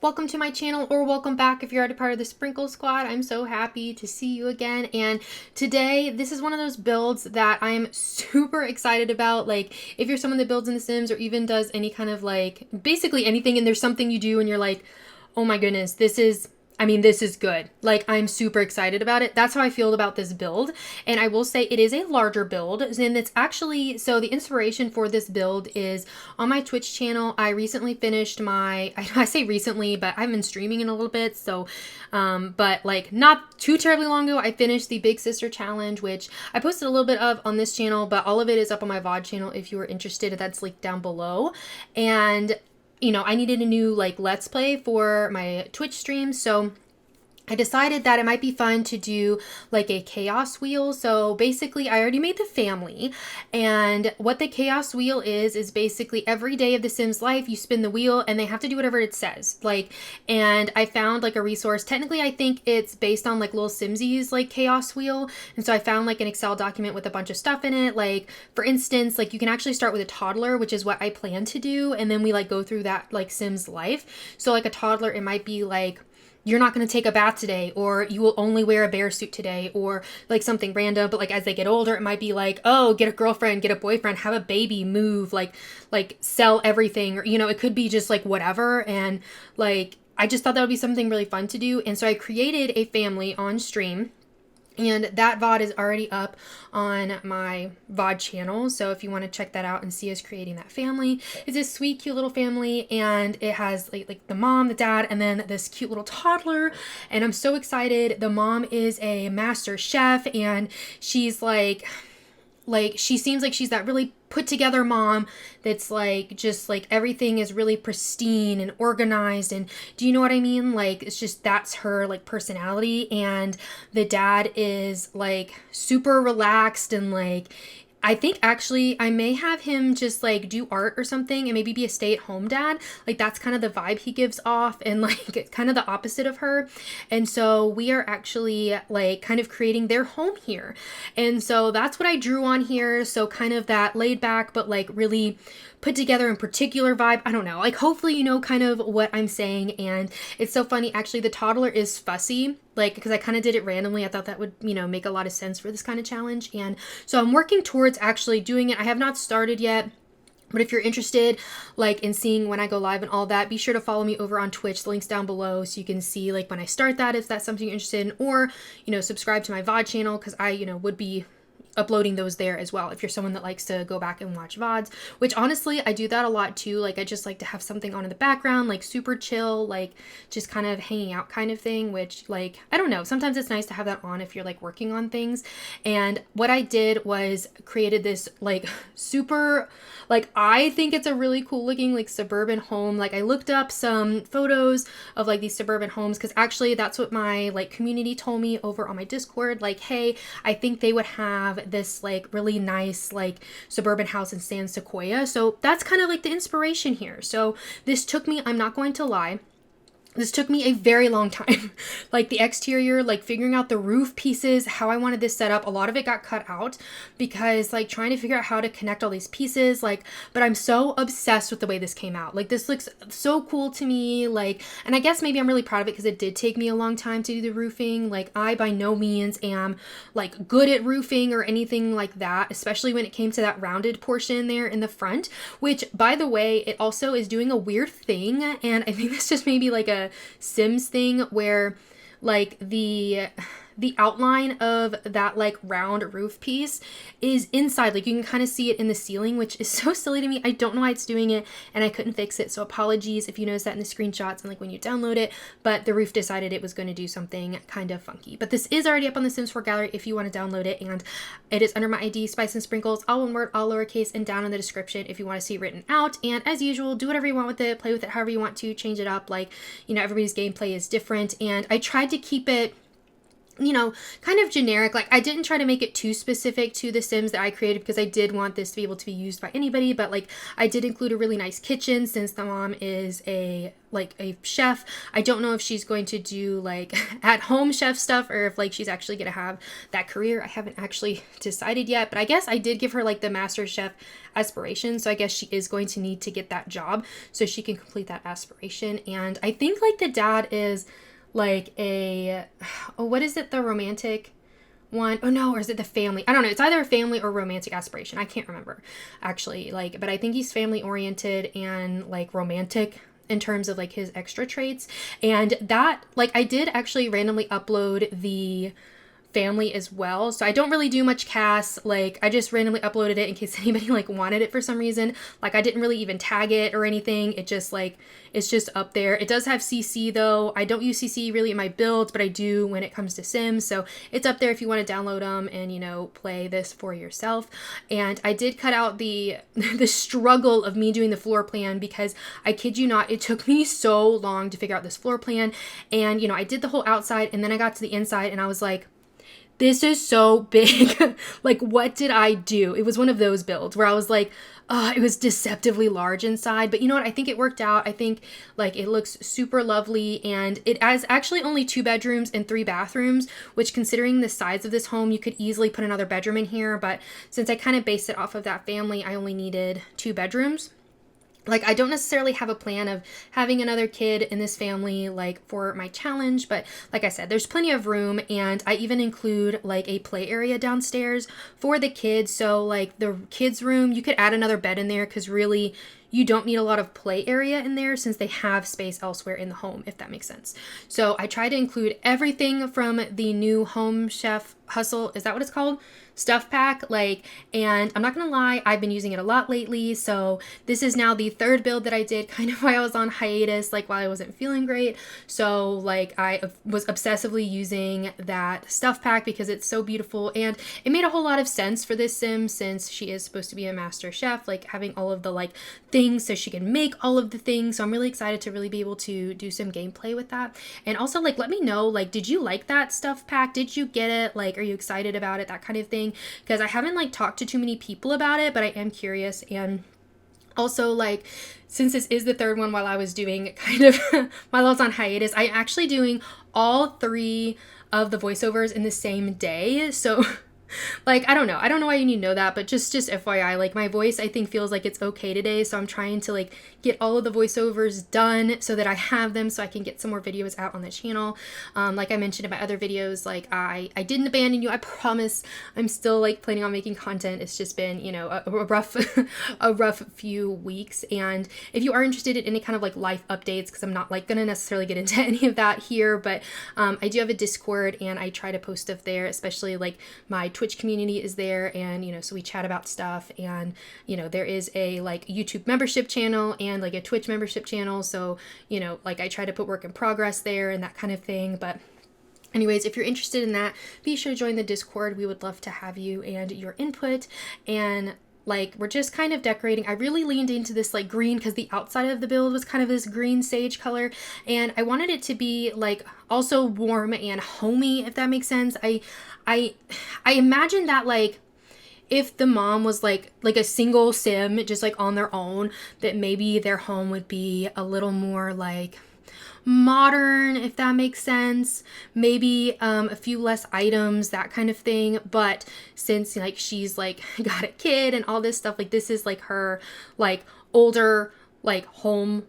Welcome to my channel, or welcome back if you're already part of the Sprinkle Squad. I'm so happy to see you again. And today, this is one of those builds that I'm super excited about. Like, if you're someone that builds in The Sims or even does any kind of like, basically anything, and there's something you do and you're like, oh my goodness, this is good. Like, I'm super excited about it. That's how I feel about this build. And I will say it is a larger build. And it's actually, so the inspiration for this build is on my Twitch channel. I recently finished I say recently, but I've been streaming in a little bit. So, but like not too terribly long ago, I finished the Big Sister Challenge, which I posted a little bit of on this channel, but all of it is up on my VOD channel if you are interested. That's linked down below. And I needed a new like Let's Play for my Twitch stream. So I decided that it might be fun to do like a chaos wheel. So basically I already made the family, and what the chaos wheel is basically every day of the Sims life, you spin the wheel and they have to do whatever it says. And I found like a resource. Technically, I think it's based on like Little Simsies like chaos wheel. And so I found like an Excel document with a bunch of stuff in it. Like, for instance, like you can actually start with a toddler, which is what I plan to do. And then we like go through that like Sims life. So like a toddler, it might be like, you're not going to take a bath today, or you will only wear a bear suit today, or like something random. But like as they get older, it might be like, oh, get a girlfriend, get a boyfriend, have a baby, move, like sell everything, or it could be just like whatever. And like I just thought that would be something really fun to do. And so I created a family on stream. And that VOD is already up on my VOD channel. So if you want to check that out and see us creating that family, it's a sweet, cute little family. And it has like the mom, the dad, and then this cute little toddler. And I'm so excited. The mom is a master chef, and she's like she seems like she's that really put together mom that's like just like everything is really pristine and organized. And do you know what I mean? Like, it's just that's her like personality. And the dad is like super relaxed, and like I think actually I may have him just like do art or something and maybe be a stay-at-home dad. Like, that's kind of the vibe he gives off, and like it's kind of the opposite of her. And so we are actually like kind of creating their home here. And so that's what I drew on here. So kind of that laid back but like really put together and particular vibe. I don't know, like hopefully you know kind of what I'm saying. And it's so funny, actually the toddler is fussy, like because I kind of did it randomly. I thought that would make a lot of sense for this kind of challenge. And so I'm working towards actually doing it. I have not started yet, but if you're interested like in seeing when I go live and all that, be sure to follow me over on Twitch. The link's down below so you can see like when I start that, if that's something you're interested in, or subscribe to my VOD channel, because I would be uploading those there as well if you're someone that likes to go back and watch VODs, which honestly I do that a lot too. Like, I just like to have something on in the background, like super chill, like just kind of hanging out kind of thing, which like I don't know, sometimes it's nice to have that on if you're like working on things. And what I did was created this like super, like I think it's a really cool looking like suburban home. Like, I looked up some photos of like these suburban homes, because actually that's what my like community told me over on my Discord. Like, hey, I think they would have this like really nice like suburban house in Sequoia. So that's kind of like the inspiration here. So this took me, I'm not going to lie, this took me a very long time. Like the exterior, like figuring out the roof pieces, how I wanted this set up. A lot of it got cut out because like trying to figure out how to connect all these pieces, like, but I'm so obsessed with the way this came out. Like, this looks so cool to me. Like, and I guess maybe I'm really proud of it because it did take me a long time to do the roofing. Like, I by no means am like good at roofing or anything like that, especially when it came to that rounded portion there in the front, which by the way, it also is doing a weird thing. And I think this just maybe like a Sims thing where like the outline of that like round roof piece is inside. Like, you can kind of see it in the ceiling, which is so silly to me. I don't know why it's doing it, and I couldn't fix it. So apologies if you notice that in the screenshots and like when you download it, but the roof decided it was going to do something kind of funky. But this is already up on the Sims 4 gallery if you want to download it, and it is under my ID, Spice and Sprinkles, all one word, all lowercase, and down in the description if you want to see it written out. And as usual, do whatever you want with it, play with it however you want to, change it up. Like, everybody's gameplay is different, and I tried to keep it kind of generic. Like I didn't try to make it too specific to the Sims that I created because I did want this to be able to be used by anybody, but like I did include a really nice kitchen since the mom is a chef. I don't know if she's going to do like at home chef stuff or if like she's actually going to have that career. I haven't actually decided yet, but I guess I did give her like the master chef aspiration. So I guess she is going to need to get that job so she can complete that aspiration. And I think like the dad is like what is it, the romantic one? Oh no, or is it the family? I don't know. It's either a family or romantic aspiration. I can't remember actually, like, but I think he's family oriented and like romantic in terms of like his extra traits. And that, like, I did actually randomly upload the family as well, so I don't really do much cast. Like I just randomly uploaded it in case anybody like wanted it for some reason. Like I didn't really even tag it or anything. It just like, it's just up there. It does have CC though. I don't use CC really in my builds, but I do when it comes to Sims, so it's up there if you want to download them and play this for yourself. And I did cut out the the struggle of me doing the floor plan because I kid you not, it took me so long to figure out this floor plan. And I did the whole outside and then I got to the inside and I was like, this is so big. Like, what did I do? It was one of those builds where I was like, it was deceptively large inside. But you know what? I think it worked out. I think like it looks super lovely. And it has actually only 2 bedrooms and 3 bathrooms, which considering the size of this home, you could easily put another bedroom in here. But since I kind of based it off of that family, I only needed 2 bedrooms. Like, I don't necessarily have a plan of having another kid in this family, like, for my challenge, but like I said, there's plenty of room, and I even include, like, a play area downstairs for the kids, so, like, the kids' room, you could add another bed in there, because really, you don't need a lot of play area in there since they have space elsewhere in the home, if that makes sense. So I try to include everything from the new Home Chef Hustle, is that what it's called? Stuff pack, like, and I'm not gonna lie, I've been using it a lot lately, so this is now the 3rd build that I did kind of while I was on hiatus, like while I wasn't feeling great. So like I was obsessively using that stuff pack because it's so beautiful, and it made a whole lot of sense for this sim since she is supposed to be a master chef, like having all of the like things so she can make all of the things. So I'm really excited to really be able to do some gameplay with that. And also, like, let me know, like, did you like that stuff pack? Did you get it? Like, are you excited about it? That kind of thing. Because I haven't like talked to too many people about it, but I am curious. And also, like, since this is the 3rd one while I was doing kind of while I was on hiatus, I'm actually doing all 3 of the voiceovers in the same day. So like, I don't know why you need to know that, but just FYI, like, my voice, I think, feels like it's okay today, so I'm trying to, like, get all of the voiceovers done so that I have them so I can get some more videos out on the channel. Like I mentioned in my other videos, like, I didn't abandon you, I promise. I'm still, like, planning on making content. It's just been, a rough a rough few weeks, and if you are interested in any kind of, like, life updates, because I'm not, like, gonna necessarily get into any of that here, but I do have a Discord, and I try to post stuff there, especially, like, my Twitch community is there, and so we chat about stuff, and there is a like YouTube membership channel and like a Twitch membership channel, so like I try to put work in progress there and that kind of thing. But anyways, if you're interested in that, be sure to join the Discord. We would love to have you and your input. And like, we're just kind of decorating. I really leaned into this like green because the outside of the build was kind of this green sage color, and I wanted it to be like also warm and homey, if that makes sense. I imagine that like if the mom was like a single sim just like on their own, that maybe their home would be a little more like modern, if that makes sense. Maybe a few less items, that kind of thing. But since like she's like got a kid and all this stuff, like this is like her like older like home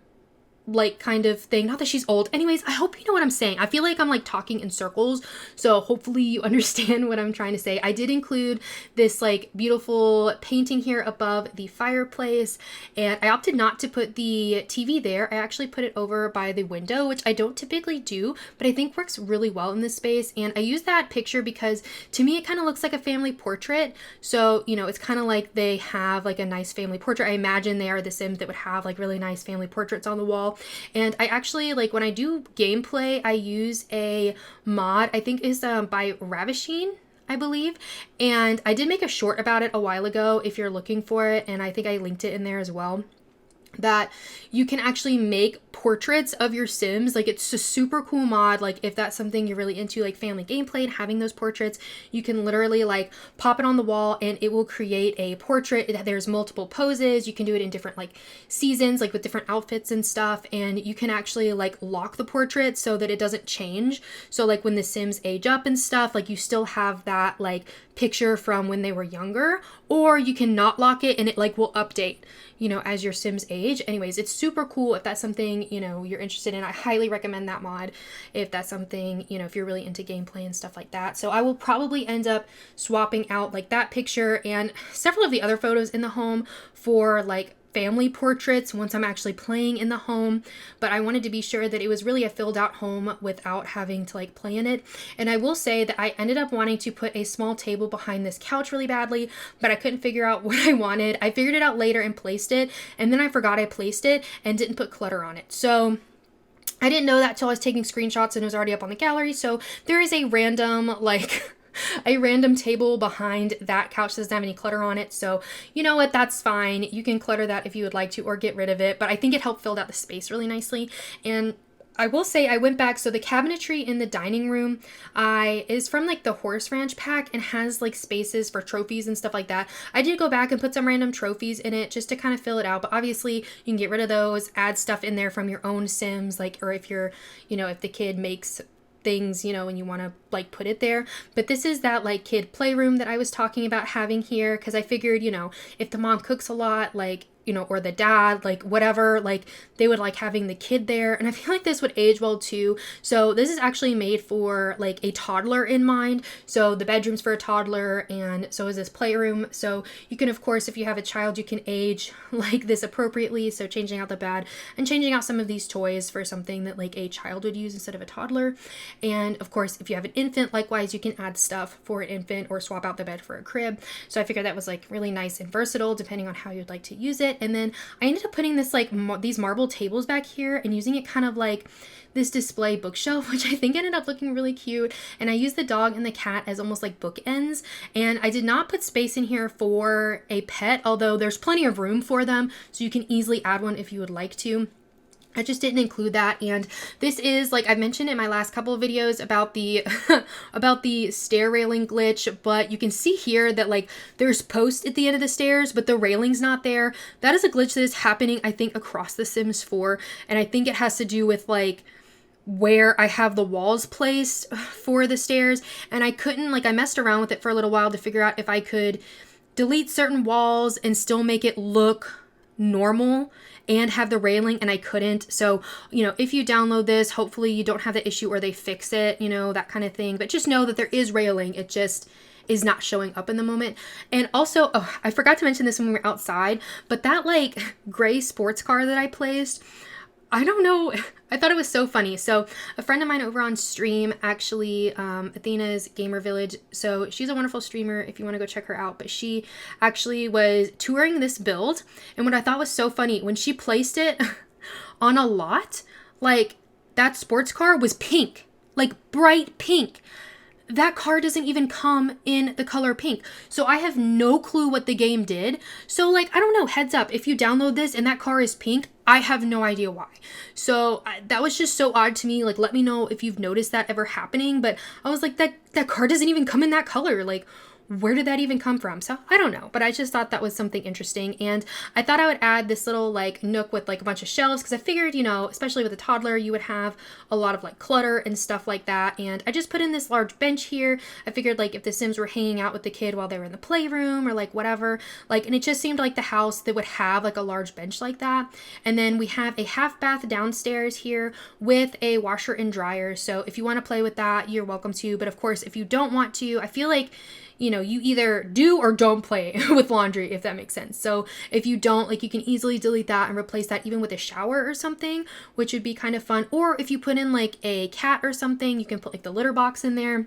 like kind of thing. Not that she's old. Anyways, I hope you know what I'm saying. I feel like I'm like talking in circles, so hopefully you understand what I'm trying to say. I did include this like beautiful painting here above the fireplace, and I opted not to put the TV there. I actually put it over by the window, which I don't typically do, but I think works really well in this space. And I use that picture because to me it kind of looks like a family portrait. So it's kind of like they have like a nice family portrait. I imagine they are the Sims that would have like really nice family portraits on the wall. And I actually, like, when I do gameplay, I use a mod, I think is by Ravishing, I believe, and I did make a short about it a while ago if you're looking for it, and I think I linked it in there as well. that you can actually make portraits of your Sims. Like, it's a super cool mod. Like, if that's something you're really into, like family gameplay and having those portraits, you can literally like pop it on the wall and it will create a portrait. There's multiple poses. You can do it in different like seasons, like with different outfits and stuff, and you can actually like lock the portrait so that it doesn't change. So like when the Sims age up and stuff, like you still have that like picture from when they were younger, or you can not lock it and it like will update, you know, as your Sims age. Anyways, it's super cool if that's something, you know, you're interested in. I highly recommend that mod if that's something, you know, if you're really into gameplay and stuff like that. So I will probably end up swapping out like that picture and several of the other photos in the home for like family portraits once I'm actually playing in the home. But I wanted to be sure that it was really a filled out home without having to like play in it. And I will say that I ended up wanting to put a small table behind this couch really badly, but I couldn't figure out what I wanted. I figured it out later and placed it, and then I forgot I placed it and didn't put clutter on it. So I didn't know that till I was taking screenshots and it was already up on the gallery. So there is a random like a random table behind that couch that doesn't have any clutter on it. So you know what, that's fine. You can clutter that if you would like to, or get rid of it. But I think it helped fill out the space really nicely. And I will say I went back, so the cabinetry in the dining room is from like the Horse Ranch pack and has like spaces for trophies and stuff like that. I did go back and put some random trophies in it just to kind of fill it out, but obviously you can get rid of those, add stuff in there from your own Sims, like, or if you're, you know, if the kid makes things, you know, and you want to like put it there. But this is that like kid playroom that I was talking about having here, because I figured, you know, if the mom cooks a lot, like, you know, or the dad, like whatever, like they would like having the kid there. And I feel like this would age well too. So this is actually made for like a toddler in mind. So the bedroom's for a toddler, and so is this playroom. So you can, of course, if you have a child, you can age like this appropriately. So changing out the bed and changing out some of these toys for something that like a child would use instead of a toddler. And of course, if you have an infant, likewise, you can add stuff for an infant or swap out the bed for a crib. So I figured that was like really nice and versatile depending on how you'd like to use it. And then I ended up putting this like these marble tables back here and using it kind of like this display bookshelf, which I think ended up looking really cute. And I used the dog and the cat as almost like bookends. And I did not put space in here for a pet, although there's plenty of room for them, so you can easily add one if you would like to. I just didn't include that. And this is, like I mentioned in my last couple of videos about the about the stair railing glitch, but you can see here that like there's posts at the end of the stairs, but the railing's not there. That is a glitch that is happening, I think, across The Sims 4, and I think it has to do with like where I have the walls placed for the stairs. And I couldn't, like, I messed around with it for a little while to figure out if I could delete certain walls and still make it look normal and have the railing, and I couldn't. So, you know, if you download this, hopefully you don't have the issue or they fix it, you know, that kind of thing. But just know that there is railing. It just is not showing up in the moment. And also, oh, I forgot to mention this when we were outside, but that like gray sports car that I placed, I don't know, I thought it was so funny. So a friend of mine over on stream, actually, Athena's Gamer Village, so she's a wonderful streamer if you want to go check her out, but she actually was touring this build, and what I thought was so funny, when she placed it on a lot, like that sports car was pink, like bright pink. That car doesn't even come in the color pink. So I have no clue what the game did. So like, I don't know, heads up, if you download this and that car is pink, I have no idea why. So that was just so odd to me. Like, let me know if you've noticed that ever happening. But I was like, that car doesn't even come in that color. Like, where did that even come from? So I don't know, but I just thought that was something interesting. And I thought I would add this little like nook with like a bunch of shelves, because I figured, you know, especially with a toddler, you would have a lot of like clutter and stuff like that. And I just put in this large bench here. I figured like if the Sims were hanging out with the kid while they were in the playroom or like whatever, like, and it just seemed like the house that would have like a large bench like that. And then we have a half bath downstairs here with a washer and dryer. So if you want to play with that, you're welcome to. But of course, if you don't want to, I feel like, you know, you either do or don't play with laundry, if that makes sense. So if you don't, like, you can easily delete that and replace that even with a shower or something, which would be kind of fun. Or if you put in like a cat or something, you can put like the litter box in there.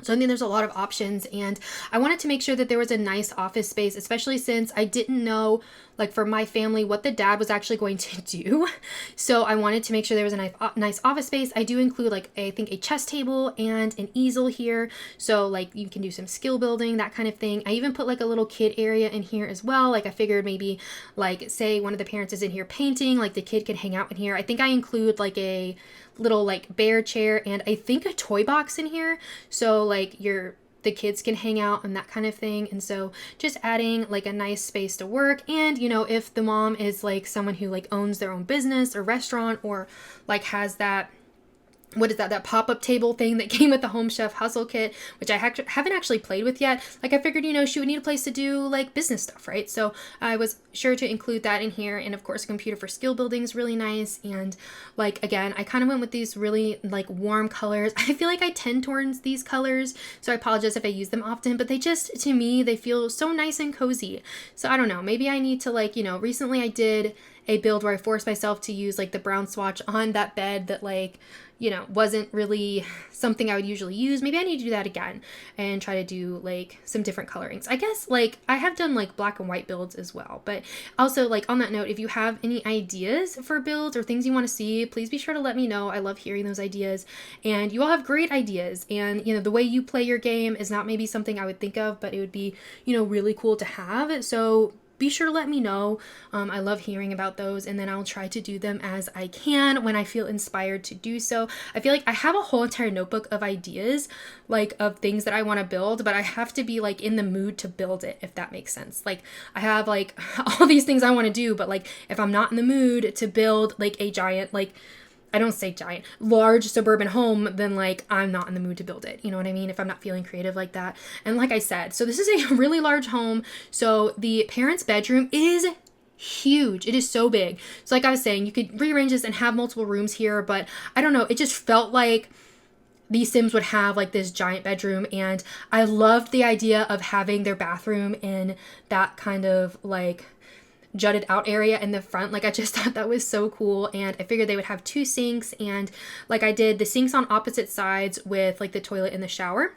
So I think there's a lot of options, and I wanted to make sure that there was a nice office space, especially since I didn't know like for my family, what the dad was actually going to do. So I wanted to make sure there was a nice office space. I do include like, I think a chess table and an easel here. So like you can do some skill building, that kind of thing. I even put like a little kid area in here as well. Like I figured maybe like, say one of the parents is in here painting, like the kid can hang out in here. I think I include like a little like bear chair and I think a toy box in here. So like the kids can hang out and that kind of thing. And so just adding like a nice space to work. And, you know, if the mom is like someone who like owns their own business or restaurant or like has that, what is that pop-up table thing that came with the Home Chef Hustle kit, which I haven't actually played with yet. Like I figured, you know, she would need a place to do like business stuff, right? So I was sure to include that in here. And of course, a computer for skill building is really nice. And like, again, I kind of went with these really like warm colors. I feel like I tend towards these colors, so I apologize if I use them often, but they just, to me, they feel so nice and cozy. So I don't know, maybe I need to like, you know, recently I did a build where I forced myself to use like the brown swatch on that bed that like, you know, wasn't really something I would usually use. Maybe I need to do that again and try to do like some different colorings. I guess like I have done like black and white builds as well, but also like on that note, if you have any ideas for builds or things you want to see, please be sure to let me know. I love hearing those ideas, and you all have great ideas, and you know, the way you play your game is not maybe something I would think of, but it would be, you know, really cool to have. So be sure to let me know. I love hearing about those, and then I'll try to do them as I can when I feel inspired to do so. I feel like I have a whole entire notebook of ideas, like of things that I want to build, but I have to be like in the mood to build it, if that makes sense. Like I have like all these things I want to do, but like if I'm not in the mood to build like a giant, like I don't say giant, large suburban home, then like I'm not in the mood to build it. You know what I mean? If I'm not feeling creative like that. And like I said, so this is a really large home. So the parents' bedroom is huge. It is so big. So like I was saying, you could rearrange this and have multiple rooms here, but I don't know. It just felt like these Sims would have like this giant bedroom, and I loved the idea of having their bathroom in that kind of like jutted out area in the front. Like I just thought that was so cool, and I figured they would have 2 sinks, and like I did the sinks on opposite sides with like the toilet and the shower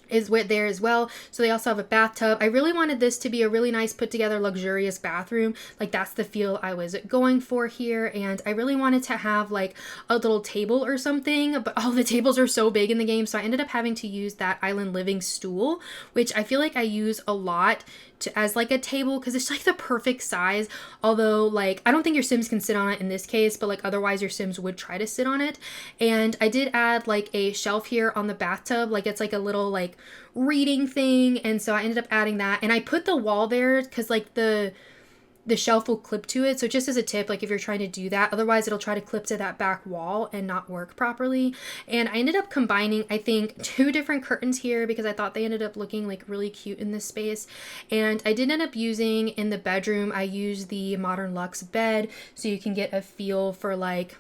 is with there as well. So they also have a bathtub. I really wanted this to be a really nice put together luxurious bathroom. Like that's the feel I was going for here, and I really wanted to have like a little table or something, but all the tables are so big in the game, so I ended up having to use that island living stool, which I feel like I use a lot as like a table because it's like the perfect size. Although like I don't think your Sims can sit on it in this case, but like otherwise your Sims would try to sit on it. And I did add like a shelf here on the bathtub, like it's like a little like reading thing, and so I ended up adding that, and I put the wall there because like the shelf will clip to it. So just as a tip, like if you're trying to do that, otherwise it'll try to clip to that back wall and not work properly. And I ended up combining, I think, 2 different curtains here because I thought they ended up looking like really cute in this space. And I did end up using in the bedroom, I used the Modern Luxe bed so you can get a feel for like,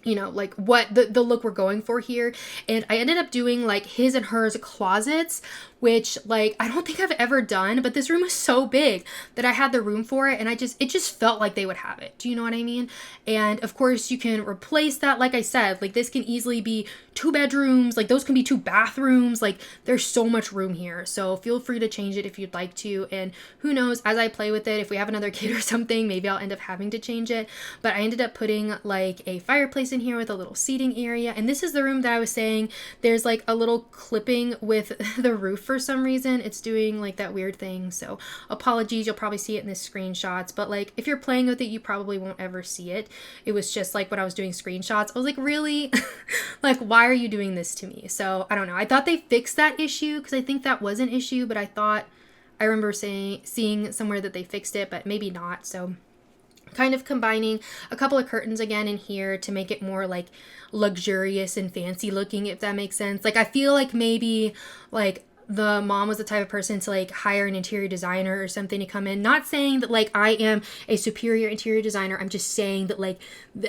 you know, like what the look we're going for here. And I ended up doing like his and hers closets, which like I don't think I've ever done, but this room is so big that I had the room for it, and it just felt like they would have it. Do you know what I mean? And of course you can replace that. Like I said, like this can easily be 2 bedrooms, like those can be 2 bathrooms. Like there's so much room here, so feel free to change it if you'd like to. And who knows, as I play with it, if we have another kid or something, maybe I'll end up having to change it. But I ended up putting like a fireplace in here with a little seating area. And this is the room that I was saying there's like a little clipping with the roof. For some reason it's doing like that weird thing, so apologies. You'll probably see it in the screenshots, but like if you're playing with it you probably won't ever see it. It was just like when I was doing screenshots I was like, really? Like why are you doing this to me? So I don't know, I thought they fixed that issue because I think that was an issue, but I remember seeing somewhere that they fixed it, but maybe not. So kind of combining a couple of curtains again in here to make it more like luxurious and fancy looking, if that makes sense. Like I feel like maybe like the mom was the type of person to like hire an interior designer or something to come in. Not saying that like I am a superior interior designer. I'm just saying that like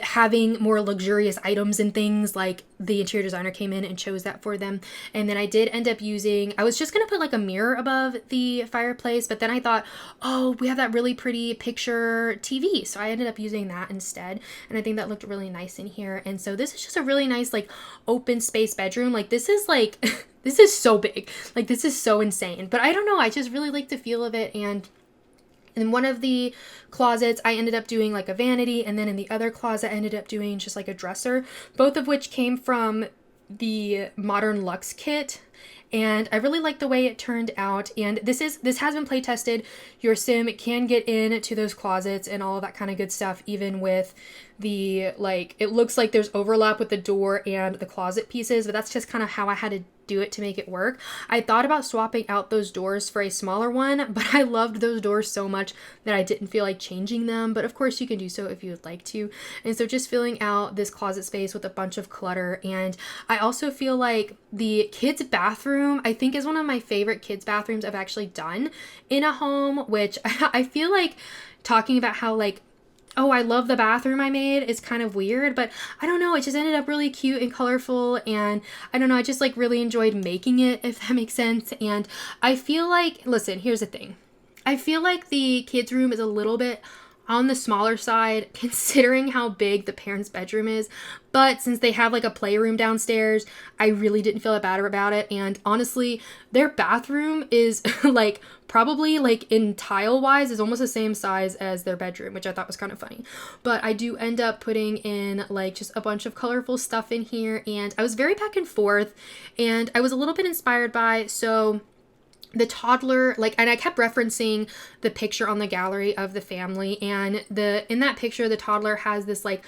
having more luxurious items and things, like the interior designer came in and chose that for them. And then I did end up using, I was just going to put like a mirror above the fireplace, but then I thought, oh, we have that really pretty picture TV. So I ended up using that instead. And I think that looked really nice in here. And so this is just a really nice like open space bedroom. Like this is like, this is so big. Like this is so insane. But I don't know, I just really like the feel of it. And In one of the closets, I ended up doing like a vanity, and then in the other closet, I ended up doing just like a dresser, both of which came from the Modern Luxe kit. And I really like the way it turned out. And this has been play tested. Your sim can get into those closets and all of that kind of good stuff, even with the, like, it looks like there's overlap with the door and the closet pieces, but that's just kind of how I had to do it to make it work. I thought about swapping out those doors for a smaller one, but I loved those doors so much that I didn't feel like changing them. But of course you can do so if you would like to. And so just filling out this closet space with a bunch of clutter. And I also feel like the kids' bathroom, I think, is one of my favorite kids' bathrooms I've actually done in a home, which I feel like talking about how, like, oh, I love the bathroom I made is kind of weird, but I don't know, it just ended up really cute and colorful, and I don't know, I just like really enjoyed making it, if that makes sense. And I feel like, listen, here's the thing. I feel like the kids' room is a little bit on the smaller side considering how big the parents' bedroom is, but since they have like a playroom downstairs, I really didn't feel bad about it. And honestly, their bathroom is like probably like in tile wise is almost the same size as their bedroom, which I thought was kind of funny. But I do end up putting in like just a bunch of colorful stuff in here, and I was very back and forth, and I was a little bit inspired by, so the toddler, like, and I kept referencing the picture on the gallery of the family, and in that picture the toddler has this like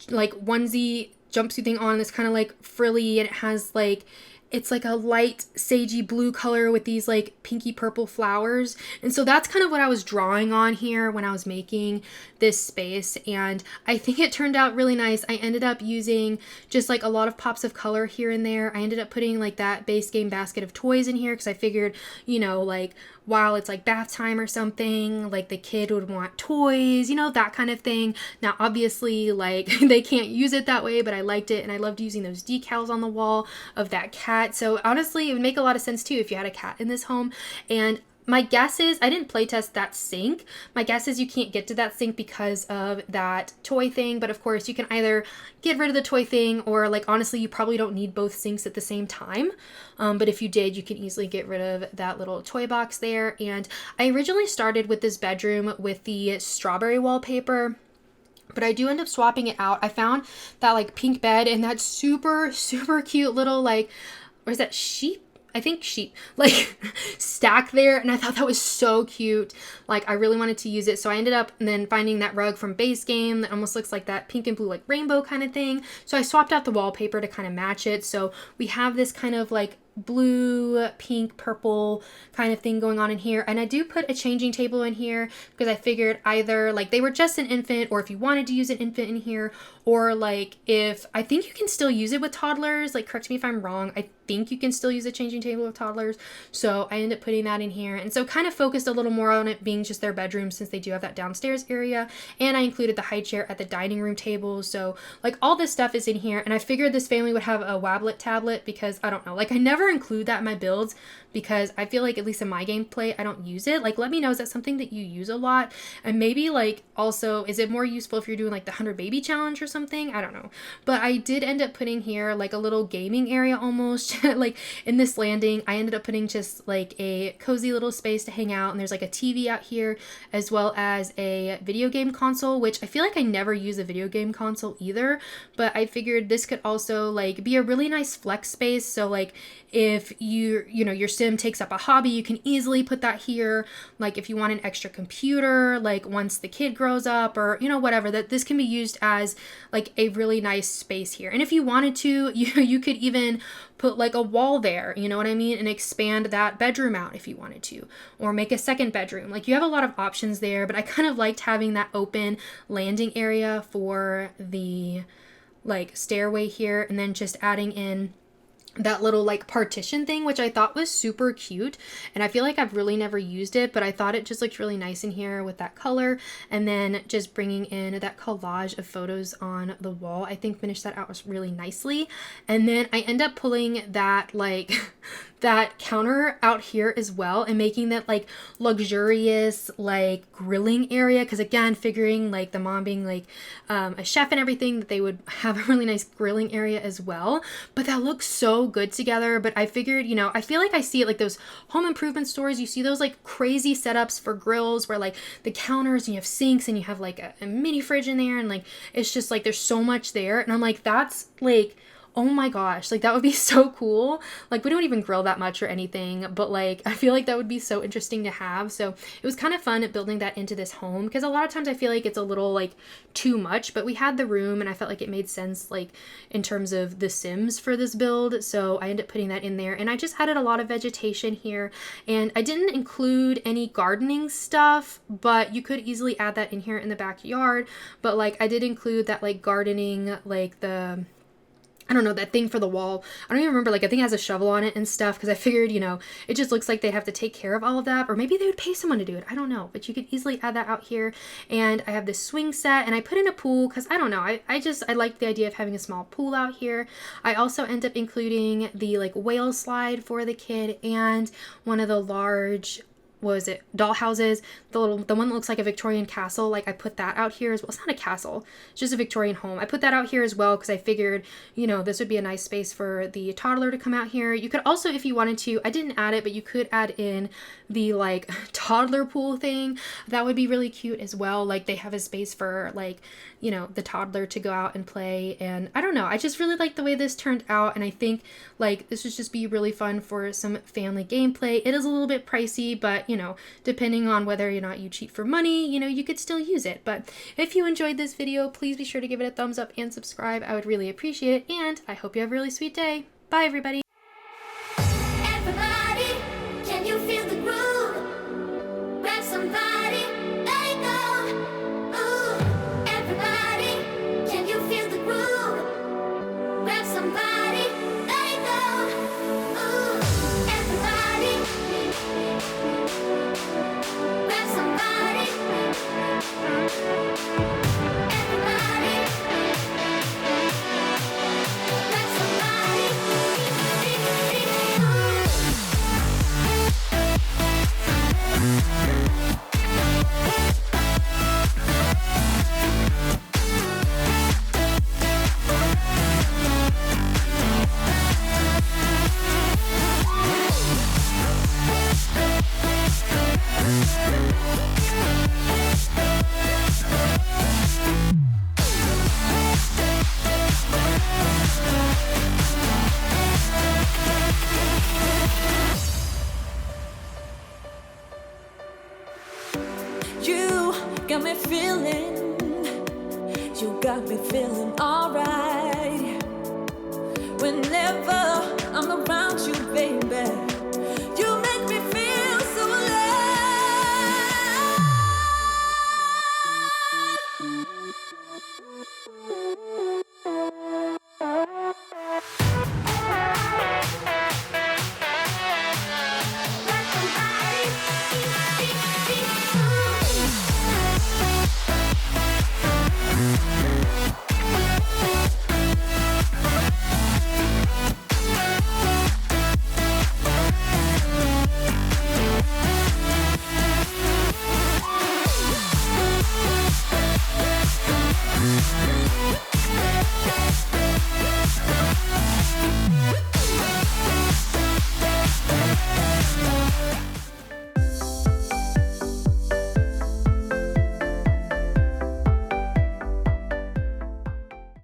onesie jumpsuit thing on that's kind of like frilly, and it has like, it's like a light sagey blue color with these like pinky purple flowers. And so that's kind of what I was drawing on here when I was making this space. And I think it turned out really nice. I ended up using just like a lot of pops of color here and there. I ended up putting like that base game basket of toys in here because I figured, you know, like while it's like bath time or something, like the kid would want toys, you know, that kind of thing. Now, obviously, like they can't use it that way, but I liked it, and I loved using those decals on the wall of that cat. So honestly, it would make a lot of sense too if you had a cat in this home. And my guess is, I didn't playtest that sink. My guess is you can't get to that sink because of that toy thing. But of course, you can either get rid of the toy thing, or like, honestly, you probably don't need both sinks at the same time. But if you did, you can easily get rid of that little toy box there. And I originally started with this bedroom with the strawberry wallpaper, but I do end up swapping it out. I found that like pink bed and that super, super cute little like, or is that sheep? I think sheep, like stack there, and I thought that was so cute. Like, I really wanted to use it, so I ended up then finding that rug from Base Game that almost looks like that pink and blue like rainbow kind of thing. So I swapped out the wallpaper to kind of match it. So we have this kind of like blue, pink, purple kind of thing going on in here. And I do put a changing table in here because I figured either like they were just an infant, or if you wanted to use an infant in here, or like if, I think you can still use it with toddlers, like correct me if I'm wrong, I think you can still use a changing table with toddlers. So I ended up putting that in here, and so kind of focused a little more on it being just their bedroom since they do have that downstairs area. And I included the high chair at the dining room table. So like all this stuff is in here, and I figured this family would have a Wablet tablet because I don't know, like I never include that in my builds because I feel like, at least in my gameplay, I don't use it. Like, let me know, is that something that you use a lot? And maybe like also, is it more useful if you're doing like the 100 baby challenge or something? I don't know. But I did end up putting here like a little gaming area almost. Like in this landing, I ended up putting just like a cozy little space to hang out, and there's like a TV out here as well as a video game console, which I feel like I never use a video game console either, but I figured this could also like be a really nice flex space. So like if you know your sim takes up a hobby, you can easily put that here. Like if you want an extra computer, like once the kid grows up, or you know, whatever, that this can be used as like a really nice space here. And if you wanted to, you could even put like a wall there, you know what I mean, and expand that bedroom out if you wanted to, or make a second bedroom. Like, you have a lot of options there, but I kind of liked having that open landing area for the like stairway here, and then just adding in that little like partition thing, which I thought was super cute. And I feel like I've really never used it, but I thought it just looked really nice in here with that color. And then just bringing in that collage of photos on the wall, I think finished that out really nicely. And then I end up pulling that like that counter out here as well and making that like luxurious like grilling area, because again, figuring like the mom being like a chef and everything, that they would have a really nice grilling area as well. But that looks so good together. But I figured, you know, I feel like I see it like those home improvement stores. You see those like crazy setups for grills where like the counters and you have sinks and you have like a mini fridge in there, and like it's just like there's so much there. And I'm like, that's like, oh my gosh, like that would be so cool. Like we don't even grill that much or anything, but like I feel like that would be so interesting to have. So it was kind of fun at building that into this home, because a lot of times I feel like it's a little like too much, but we had the room and I felt like it made sense like in terms of the Sims for this build. So I ended up putting that in there, and I just added a lot of vegetation here, and I didn't include any gardening stuff, but you could easily add that in here in the backyard. But like I did include that like gardening, like the, I don't know, that thing for the wall. I don't even remember, like I think it has a shovel on it and stuff, because I figured, you know, it just looks like they have to take care of all of that, or maybe they would pay someone to do it. I don't know, but you could easily add that out here. And I have this swing set, and I put in a pool because I don't know, I like the idea of having a small pool out here. I also end up including the like whale slide for the kid, and one of the large, what was it, doll houses, the one that looks like a Victorian castle. Like I put that out here as well. It's not a castle, it's just a Victorian home. I put that out here as well because I figured, you know, this would be a nice space for the toddler to come out here. You could also, if you wanted to, I didn't add it, but you could add in the like toddler pool thing. That would be really cute as well. Like they have a space for like, you know, the toddler to go out and play. And I don't know, I just really like the way this turned out, and I think like this would just be really fun for some family gameplay. It is a little bit pricey, but you know, depending on whether or not you cheat for money, you know, you could still use it. But if you enjoyed this video, please be sure to give it a thumbs up and subscribe. I would really appreciate it, and I hope you have a really sweet day. Bye everybody. Everybody, can you feel the groove? Grab somebody, let it go. Ooh, everybody, can you feel the groove? Grab somebody, let it go. Ooh, everybody, grab somebody. Everybody, grab somebody. You got me feeling, you got me feeling alright. Whenever